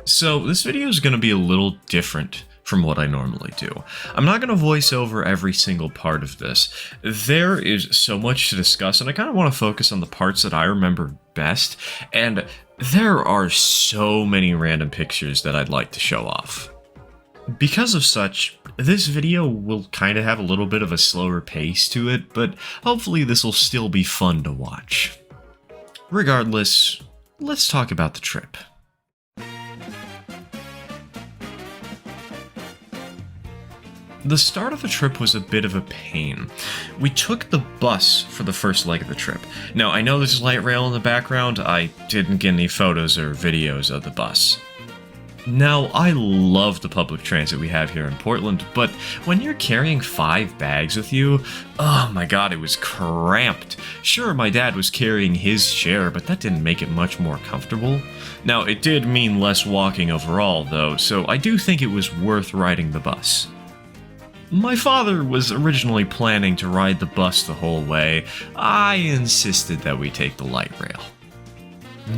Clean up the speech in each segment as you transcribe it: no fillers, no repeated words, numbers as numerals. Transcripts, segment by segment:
So this video is going to be a little different from what I normally do. I'm not going to voice over every single part of this. There is so much to discuss, and I kind of want to focus on the parts that I remember best, and there are so many random pictures that I'd like to show off. Because of such, this video will kind of have a little bit of a slower pace to it, but hopefully this will still be fun to watch. Regardless, let's talk about the trip. The start of the trip was a bit of a pain. We took the bus for the first leg of the trip. Now, I know there's light rail in the background. I didn't get any photos or videos of the bus. Now, I love the public transit we have here in Portland, but when you're carrying 5 bags with you, oh my god, it was cramped. Sure, my dad was carrying his share, but that didn't make it much more comfortable. Now, it did mean less walking overall, though, so I do think it was worth riding the bus. My father was originally planning to ride the bus the whole way. I insisted that we take the light rail.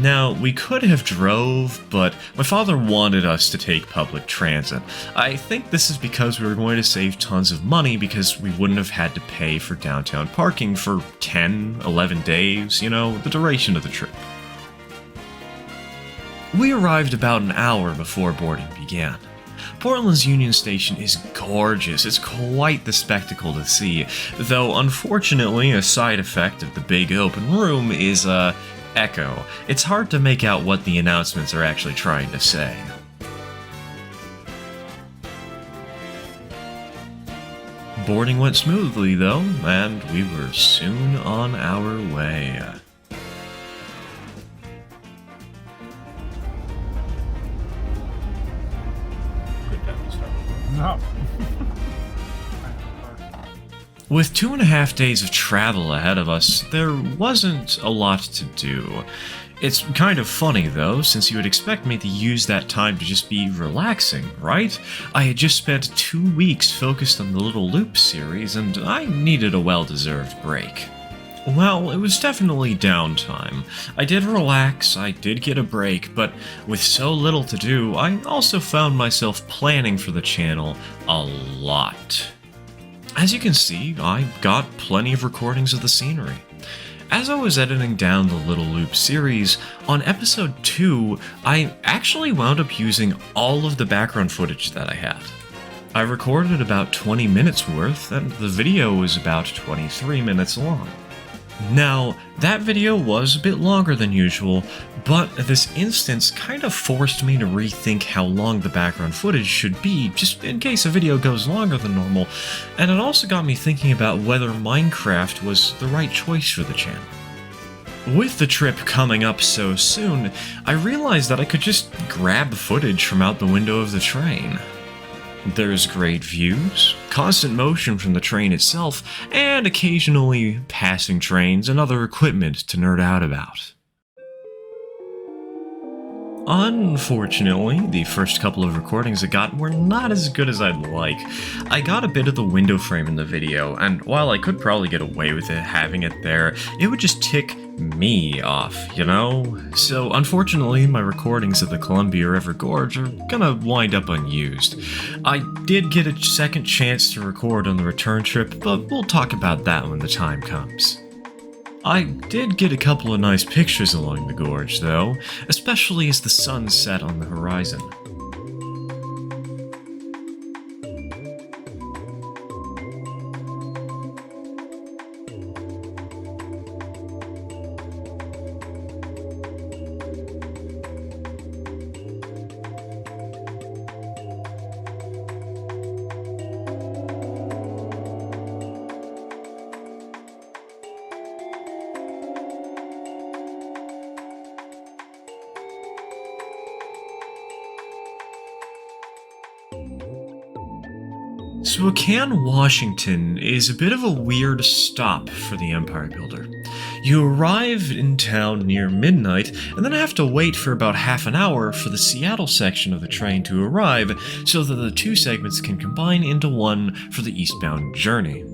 Now, we could have drove, but my father wanted us to take public transit. I think this is because we were going to save tons of money because we wouldn't have had to pay for downtown parking for 10, 11 days, you know, the duration of the trip. We arrived about an hour before boarding began. Portland's Union Station is gorgeous. It's quite the spectacle to see, though unfortunately a side effect of the big open room is echo. It's hard to make out what the announcements are actually trying to say. Boarding went smoothly though, and we were soon on our way. No. With 2.5 days of travel ahead of us, there wasn't a lot to do. It's kind of funny though, since you would expect me to use that time to just be relaxing, right? I had just spent 2 weeks focused on the Little Loop series, and I needed a well-deserved break. Well, it was definitely downtime. I did relax, I did get a break, but with so little to do, I also found myself planning for the channel a lot. As you can see, I got plenty of recordings of the scenery. As I was editing down the Little Loop series, on episode 2, I actually wound up using all of the background footage that I had. I recorded about 20 minutes worth, and the video was about 23 minutes long. Now, that video was a bit longer than usual, but this instance kind of forced me to rethink how long the background footage should be, just in case a video goes longer than normal, and it also got me thinking about whether Minecraft was the right choice for the channel. With the trip coming up so soon, I realized that I could just grab footage from out the window of the train. There's great views, constant motion from the train itself, and occasionally passing trains and other equipment to nerd out about. Unfortunately, the first couple of recordings I got were not as good as I'd like. I got a bit of the window frame in the video, and while I could probably get away with it having it there, it would just tick me off, you know? So unfortunately, my recordings of the Columbia River Gorge are gonna wind up unused. I did get a second chance to record on the return trip, but we'll talk about that when the time comes. I did get a couple of nice pictures along the gorge, though, especially as the sun set on the horizon. Spokane, Washington is a bit of a weird stop for the Empire Builder. You arrive in town near midnight, and then have to wait for about half an hour for the Seattle section of the train to arrive, so that the two segments can combine into one for the eastbound journey.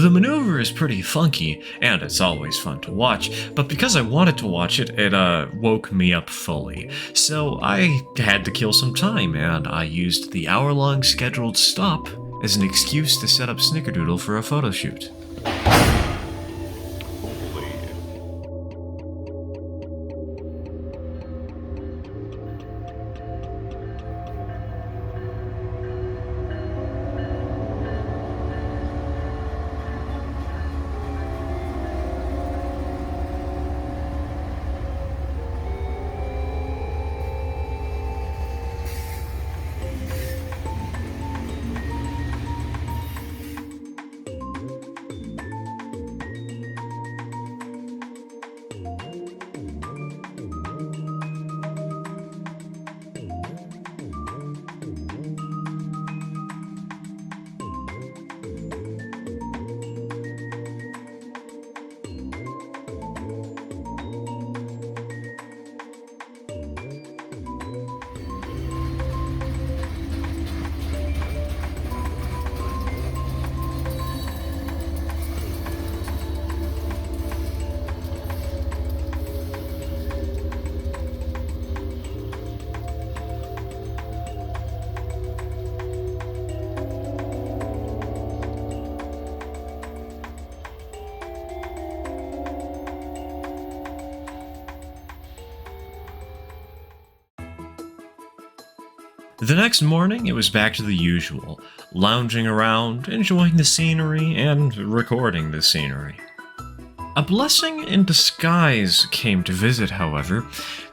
The maneuver is pretty funky, and it's always fun to watch, but because I wanted to watch it, it woke me up fully. So I had to kill some time, and I used the hour-long scheduled stop as an excuse to set up Snickerdoodle for a photo shoot. The next morning, it was back to the usual, lounging around, enjoying the scenery, and recording the scenery. A blessing in disguise came to visit, however.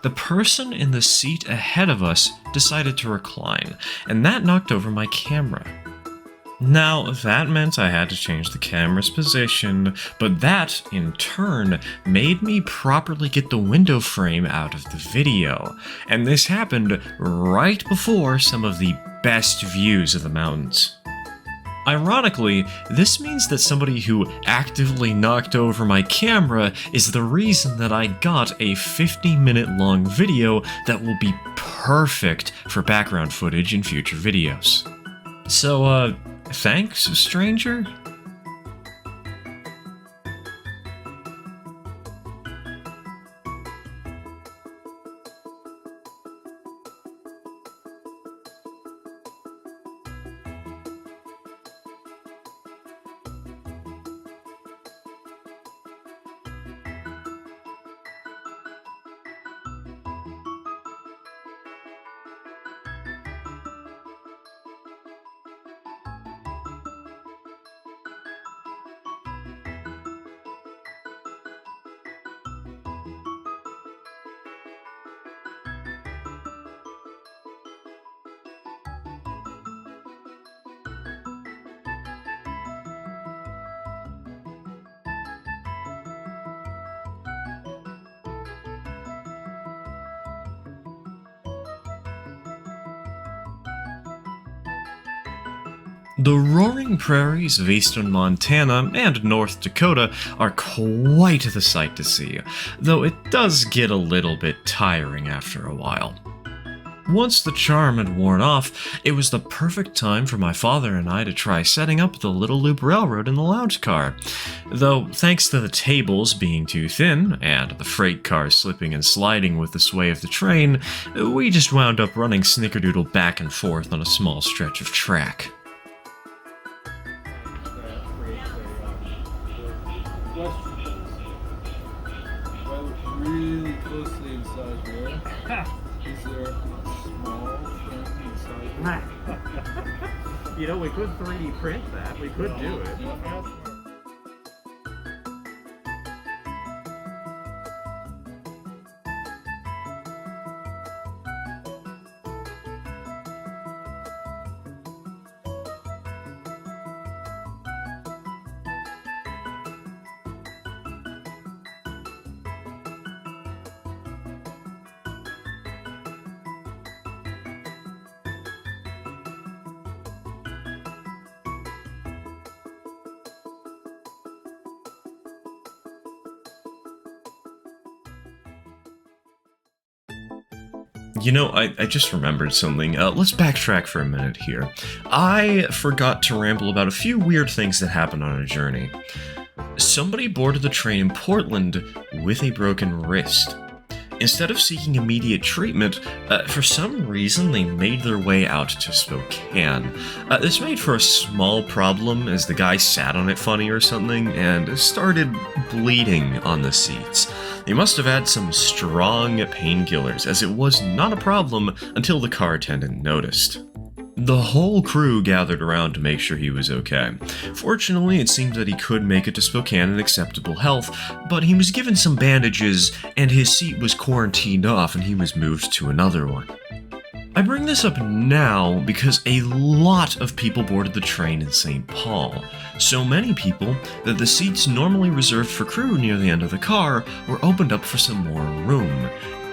The person in the seat ahead of us decided to recline, and that knocked over my camera. Now, that meant I had to change the camera's position, but that, in turn, made me properly get the window frame out of the video, and this happened right before some of the best views of the mountains. Ironically, this means that somebody who actively knocked over my camera is the reason that I got a 50-minute long video that will be perfect for background footage in future videos. So, thanks, stranger? The roaring prairies of eastern Montana and North Dakota are quite the sight to see, though it does get a little bit tiring after a while. Once the charm had worn off, it was the perfect time for my father and I to try setting up the Little Loop Railroad in the lounge car. Though, thanks to the tables being too thin, and the freight cars slipping and sliding with the sway of the train, we just wound up running Snickerdoodle back and forth on a small stretch of track. Really closely inside there. Is there a small thing inside there? You know, we could 3D print that. We could do it. You know, I just remembered something. Let's backtrack for a minute here. I forgot to ramble about a few weird things that happened on our journey. Somebody boarded the train in Portland with a broken wrist. Instead of seeking immediate treatment, for some reason they made their way out to Spokane. This made for a small problem as the guy sat on it funny or something and started bleeding on the seats. They must have had some strong painkillers, as it was not a problem until the car attendant noticed. The whole crew gathered around to make sure he was okay. Fortunately, it seemed that he could make it to Spokane in acceptable health, but he was given some bandages and his seat was quarantined off and he was moved to another one. I bring this up now because a lot of people boarded the train in St. Paul. So many people that the seats normally reserved for crew near the end of the car were opened up for some more room.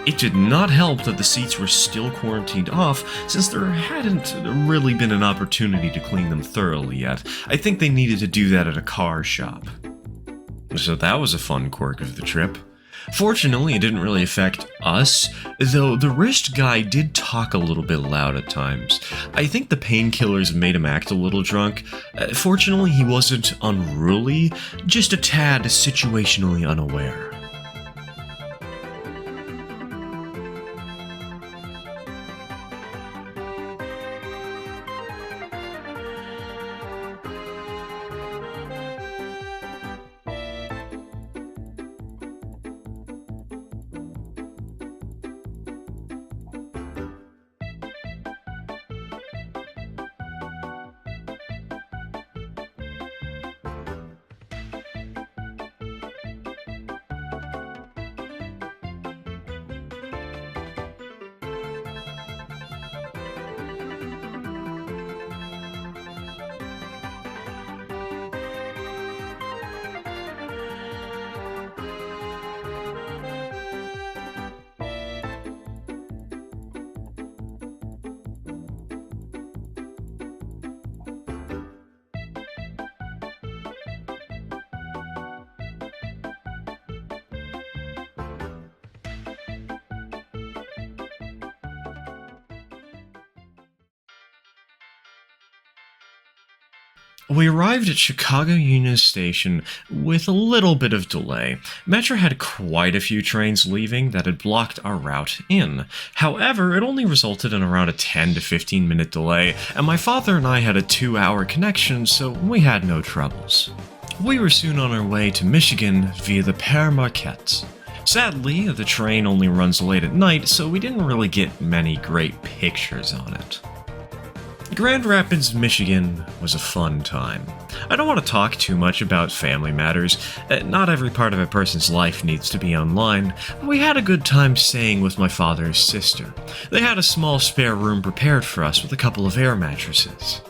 It did not help that the seats were still quarantined off, since there hadn't really been an opportunity to clean them thoroughly yet. I think they needed to do that at a car shop. So that was a fun quirk of the trip. Fortunately, it didn't really affect us, though the wrist guy did talk a little bit loud at times. I think the painkillers made him act a little drunk. Fortunately, he wasn't unruly, just a tad situationally unaware. We arrived at Chicago Union Station with a little bit of delay. Metro had quite a few trains leaving that had blocked our route in. However, it only resulted in around a 10 to 15 minute delay, and my father and I had a 2-hour connection, so we had no troubles. We were soon on our way to Michigan via the Père Marquette. Sadly, the train only runs late at night, so we didn't really get many great pictures on it. Grand Rapids, Michigan was a fun time. I don't want to talk too much about family matters. Not every part of a person's life needs to be online, but we had a good time staying with my father's sister. They had a small spare room prepared for us with a couple of air mattresses.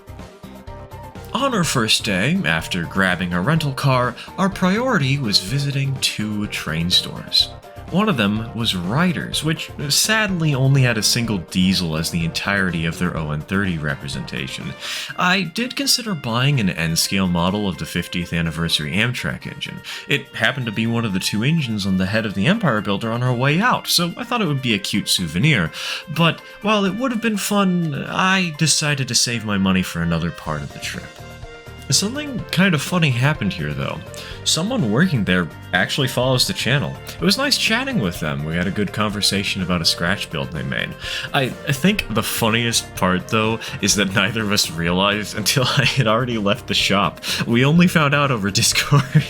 On our first day, after grabbing a rental car, our priority was visiting 2 train stores. One of them was Ryder's, which sadly only had a single diesel as the entirety of their ON30 representation. I did consider buying an N-scale model of the 50th anniversary Amtrak engine. It happened to be one of the 2 engines on the head of the Empire Builder on our way out, so I thought it would be a cute souvenir. But while it would have been fun, I decided to save my money for another part of the trip. Something kind of funny happened here, though. Someone working there actually follows the channel. It was nice chatting with them. We had a good conversation about a scratch build they made. I think the funniest part, though, is that neither of us realized until I had already left the shop. We only found out over Discord.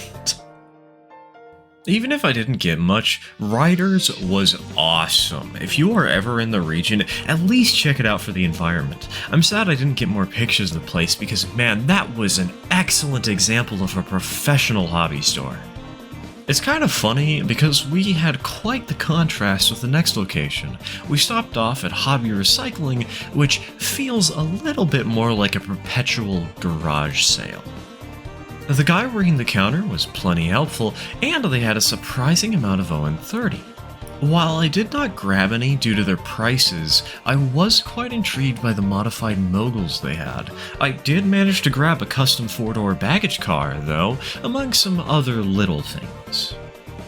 Even if I didn't get much, Ryder's was awesome. If you are ever in the region, at least check it out for the environment. I'm sad I didn't get more pictures of the place because, man, that was an excellent example of a professional hobby store. It's kind of funny because we had quite the contrast with the next location. We stopped off at Hobby Recycling, which feels a little bit more like a perpetual garage sale. The guy working the counter was plenty helpful, and they had a surprising amount of ON30. While I did not grab any due to their prices, I was quite intrigued by the modified moguls they had. I did manage to grab a custom 4-door baggage car, though, among some other little things.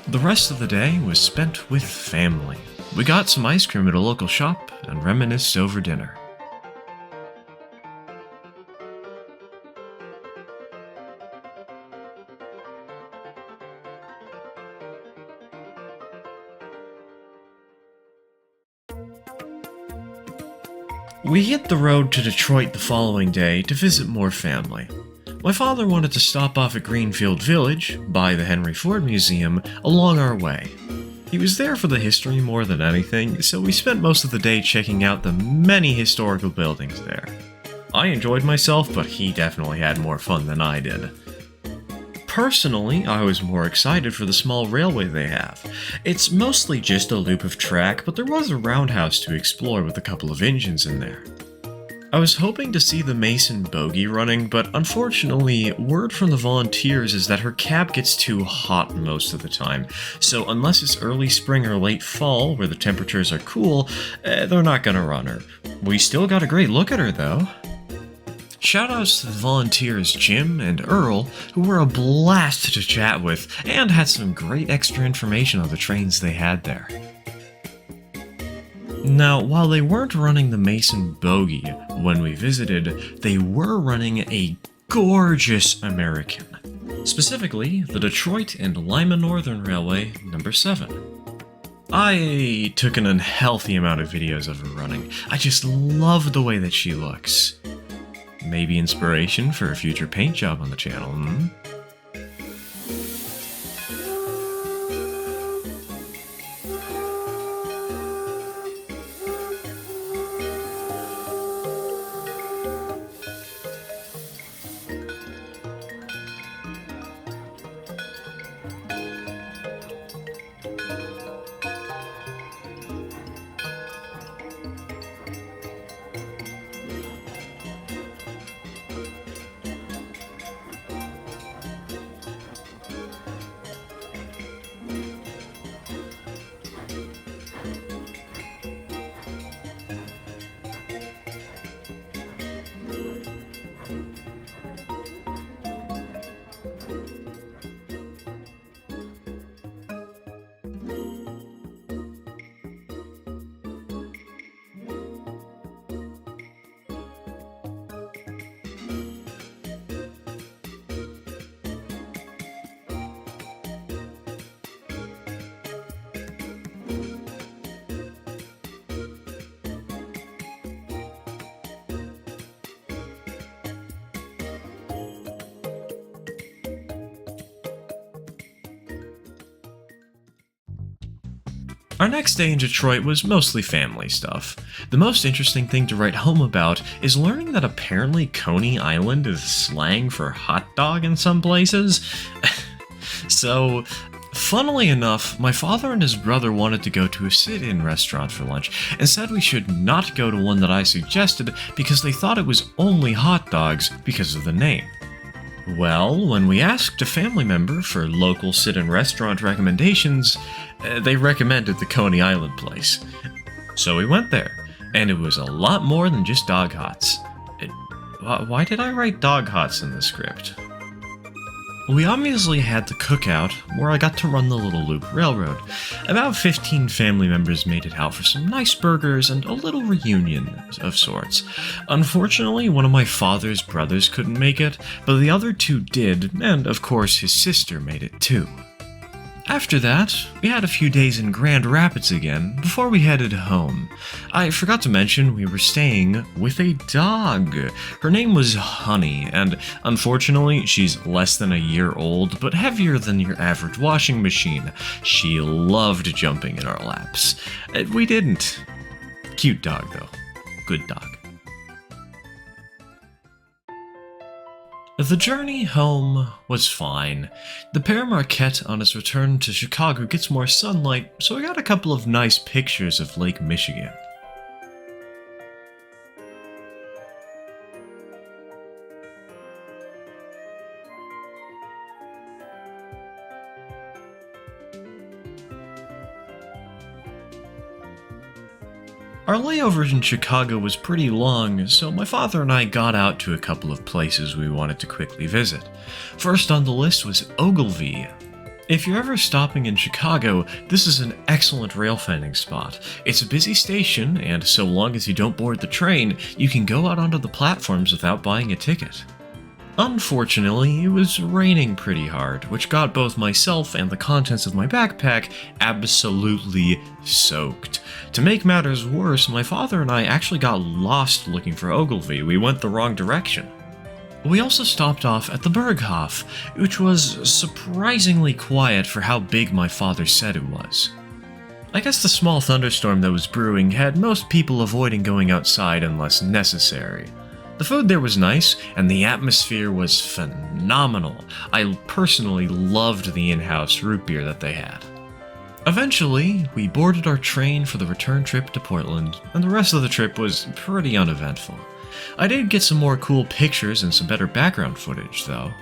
The rest of the day was spent with family. We got some ice cream at a local shop and reminisced over dinner. We hit the road to Detroit the following day to visit more family. My father wanted to stop off at Greenfield Village, by the Henry Ford Museum, along our way. He was there for the history more than anything, so we spent most of the day checking out the many historical buildings there. I enjoyed myself, but he definitely had more fun than I did. Personally, I was more excited for the small railway they have. It's mostly just a loop of track, but there was a roundhouse to explore with a couple of engines in there. I was hoping to see the Mason bogie running, but unfortunately, word from the volunteers is that her cab gets too hot most of the time, so unless it's early spring or late fall where the temperatures are cool, they're not gonna run her. We still got a great look at her though. Shoutouts to the volunteers Jim and Earl, who were a blast to chat with and had some great extra information on the trains they had there. Now, while they weren't running the Mason bogie when we visited, they were running a gorgeous American. Specifically, the Detroit and Lima Northern Railway number 7. I took an unhealthy amount of videos of her running. I just love the way that she looks. Maybe inspiration for a future paint job on the channel, hmm? Our next day in Detroit was mostly family stuff. The most interesting thing to write home about is learning that apparently Coney Island is slang for hot dog in some places. So, funnily enough, my father and his brother wanted to go to a sit-in restaurant for lunch and said we should not go to one that I suggested because they thought it was only hot dogs because of the name. Well, when we asked a family member for local sit-in restaurant recommendations, they recommended the Coney Island place. So we went there, and it was a lot more than just dog hots. Why did I write dog hots in the script? We obviously had the cookout, where I got to run the little loop railroad. About 15 family members made it out for some nice burgers and a little reunion of sorts. Unfortunately, one of my father's brothers couldn't make it, but the other two did, and of course his sister made it too. After that, we had a few days in Grand Rapids again before we headed home. I forgot to mention we were staying with a dog. Her name was Honey, and unfortunately she's less than a year old but heavier than your average washing machine. She loved jumping in our laps. We didn't. Cute dog though. Good dog. The journey home was fine. The Père Marquette on his return to Chicago gets more sunlight, so I got a couple of nice pictures of Lake Michigan. Our layover in Chicago was pretty long, so my father and I got out to a couple of places we wanted to quickly visit. First on the list was Ogilvy. If you're ever stopping in Chicago, this is an excellent rail fanning spot. It's a busy station, and so long as you don't board the train, you can go out onto the platforms without buying a ticket. Unfortunately, it was raining pretty hard, which got both myself and the contents of my backpack absolutely soaked. To make matters worse, my father and I actually got lost looking for Ogilvy. We went the wrong direction. We also stopped off at the Berghof, which was surprisingly quiet for how big my father said it was. I guess the small thunderstorm that was brewing had most people avoiding going outside unless necessary. The food there was nice, and the atmosphere was phenomenal. I personally loved the in-house root beer that they had. Eventually, we boarded our train for the return trip to Portland, and the rest of the trip was pretty uneventful. I did get some more cool pictures and some better background footage, though.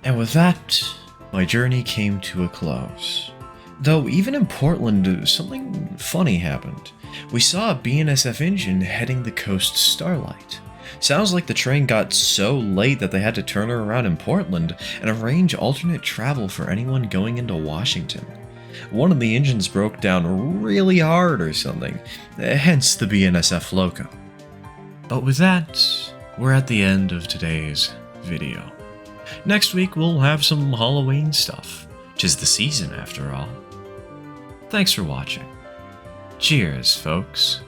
And with that, my journey came to a close. Though even in Portland, something funny happened. We saw a BNSF engine heading the coast Starlight. Sounds like the train got so late that they had to turn her around in Portland and arrange alternate travel for anyone going into Washington. One of the engines broke down really hard or something, hence the BNSF loco. But with that, we're at the end of today's video. Next week we'll have some Halloween stuff. 'Tis the season after all. Thanks for watching. Cheers, folks.